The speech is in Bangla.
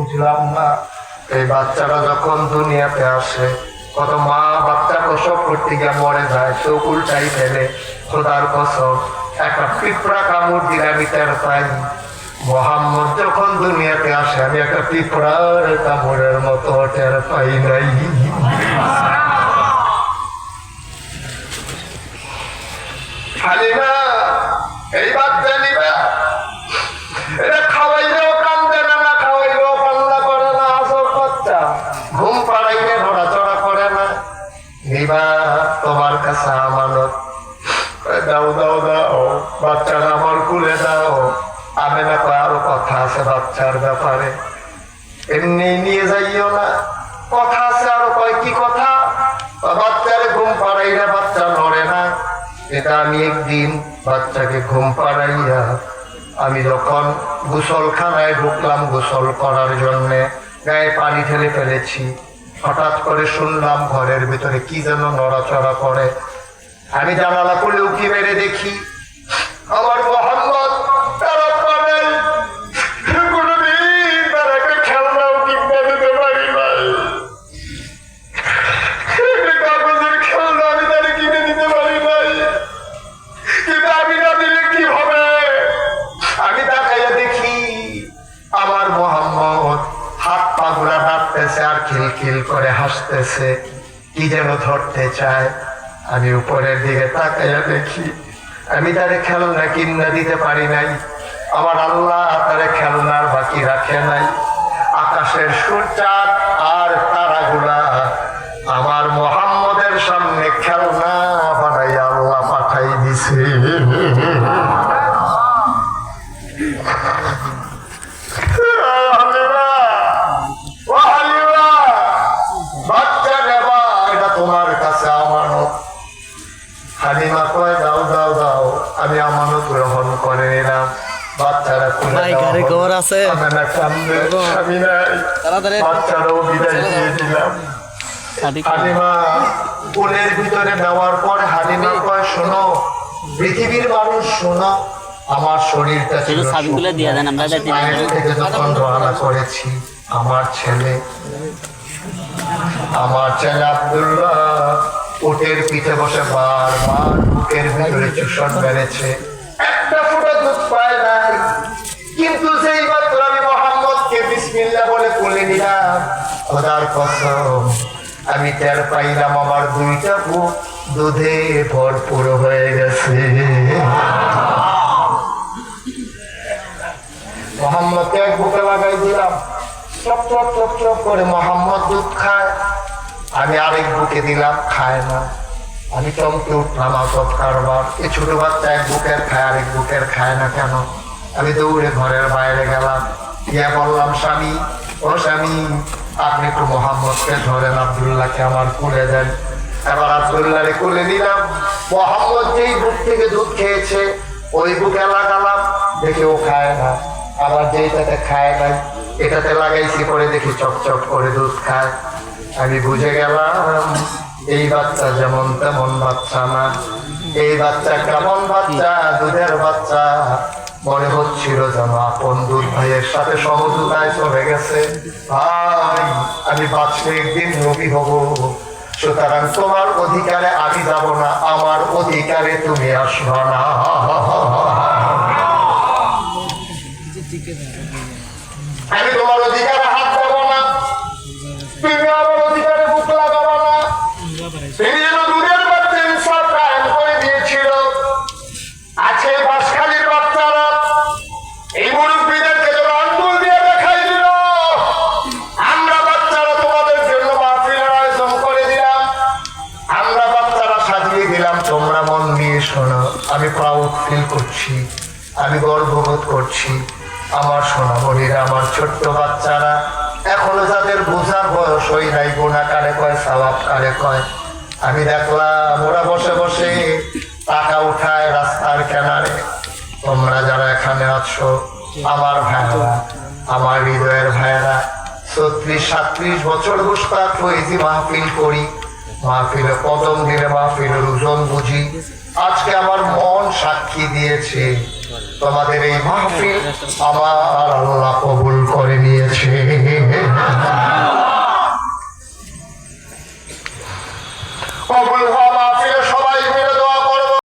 বুঝলাম না এই বাচ্চারা যখন দুনিয়াতে আসে কত মা বাচ্চা প্রসব করতে গিয়ে মরে যায়, চোখ উল্টাই ফেলে। খোদার কসম একটা পিঁপড়া কামড় দিলে আমি টের পাই। মোহাম্মদ যখন দুনিয়াতে আসে আমি একটা পিঁপড়ার কামড়ের মতো টের পাই নাই। হালিমা এই বাচ্চা নিবে, এটা খাওয়াইলেও কান্দে না, না খাওয়াইলেও কান্না করে না। আসল বাচ্চা ঘুম পাড়াইলে নড়াচড়া করে না। নিবা তোমার কাছে আমানত, দাও দাও দাও বাচ্চারা আমার কুলে দাও। আমি না কয় আরো কথা আছে বাচ্চার ব্যাপারে, এমনি নিয়ে যাইও না, কথা আছে আরো। কয় কি কথা? বাচ্চারে ঘুম পাড়াইলে বাচ্চা নড়ে না। এটা আমি একদিন বাচ্চাকে ঘুম পাড়াইয়া আমি যখন গোসলখানায় ঢুকলাম গোসল করার জন্যে, গায়ে পানি ঢেলে ফেলেছি, হঠাৎ করে শুনলাম ঘরের ভিতরে কি যেন নড়াচড়া করে। আমি জানালা খুলে উঁকি মেরে দেখি আমার মোহাম্মদ তারা পারেন কোনদিন তারা একটা খেলনাও কিনতে দিতে পারি নাই। কাগজের খেলনা আমি তারা কিনে দিতে পারি নাই, কিন্তু আমি না দিলে কি হবে? আমি তাকাইয়া দেখি আমার মোহাম্মদ হাত পা গুলা নাড়তেছে আর খিলখিল করে হাসতেছে, কি যেন ধরতে চায়। আমি উপরের দিকে তাকাইয়া দেখি আমি তারে খেলনা কিনা দিতে পারি নাই। আমার আল্লাহ তারে খেলনার বাকি রাখে নাই। আকাশের সূর্যাত আর তারাগুলা আমার মোহাম্মদের সামনে খেলনা বানাই আল্লাহ পাঠাই দিছে। বাচ্চা নেবা, এটা তোমার কাছে আমানত। হালিমা কয় দাও দাও দাও, আমি আমানত গ্রহণ করে নিলাম। বাচ্চারা বাচ্চারাও বিদায় দিয়ে দিলাম। হালিমা কোলের ভিতরে নেওয়ার পর হালিমা কয় শোনো পৃথিবীর মানুষ শোনো, আমার শরীরটা যখন রওনা করেছি আমার ছেলে আব্দুল্লাহ উটের পিঠে বসে বারবার বুকের ভিতরে চুষণ বেড়েছে, একটা ফোঁটা দুধ পায় নাই। কিন্তু সেই মাত্র আমি মোহাম্মদকে বিসমিল্লাহ বলে কোলে নিলাম, খোদার কসম আমি টের পাইলাম আমার দুইটা বুক দুধে ভরপুর হয়ে গেছে। মোহাম্মদকে এক বুকে লাগাই দিলাম, চপ চপ চপ চপ করে মোহাম্মদ দুধ খায়, আমি আরেক বুকে দিলাম, খায় না। আমি চমকে উঠলাম আসব কারবার, এই ছোট বাচ্চা এক বুকের খায় আরেক বুকের খায় না কেন? আমি দৌড়ে ঘরের বাইরে গেলাম, গিয়া বললাম স্বামী ও স্বামী আপনি একটু মোহাম্মদকে ধরেন, আব্দুল্লাহকে আমার কোলে দেন। এবার আব্দুল্লাহরে কোলে নিলাম, মোহাম্মদ যেই বুক থেকে দুধ খেয়েছে ওই বুকে লাগালাম, দেখে ও খায় না। আবার যেইটাতে খায় নাই এটাতে লাগাইছি, করে দেখি চকচক করে দুধ খায়। আমি বুঝে গেলাম এই বাচ্চা যেমন তেমন বাচ্চা না, এই বাচ্চা কেমন বাচ্চা, দুধের বাচ্চা। মনে হচ্ছিল যেন আপন দুধ ভাইয়ের সাথে সমঝোতায় চলে গেছে। ভাই আমি বাঁচলে একদিন নবী হব, সুতরাং তোমার অধিকারে আমি যাব না, আমার অধিকারে তুমি আসবা না। আমি তোমার অধিকারে হাত দেবো না, তুমি আমার অধিকারে বুক লাগাবো না। তিনি যেন দুধের বাচ্চা ইনসাফ কায়েম করে দিয়েছিল। আছে বাঁশখালীর বাচ্চারা এই মুরব্বীদেরকে যেন আঙ্গুল দিয়ে দেখাই দিল, আমরা বাচ্চারা তোমাদের জন্য মাহফিলের আয়োজন করে দিলাম, আমরা বাচ্চারা সাজিয়ে দিলাম, তোমরা মন দিয়ে শোনো। আমি প্রাউড ফিল করছি, আমি গর্ববোধ করছি। আমার সোনামণিরা, আমার ছোট্ট বাচ্চারা, এখনো যাদের বোঝার বয়স হই নাই, গুনাহ কারে কয় সওয়াব কারে কয়। আমি দেখলাম ওরা বসে বসে টাকা উঠায় রাস্তার কিনারে। তোমরা যারা এখানে আছো আমার ভাইরা, আমার হৃদয়ের ভাইরা, 36-37 বছর গুস্তাখ ফৈজি মাহফিল করি, মাহফিলে কদম দিলে মাহফিলের ওজন বুঝি। আজকে আমার মন সাক্ষী দিয়েছে তোমাদের এই মাহফিল আমার আল্লাহ কবুল করে নিয়েছে। কবুল হবে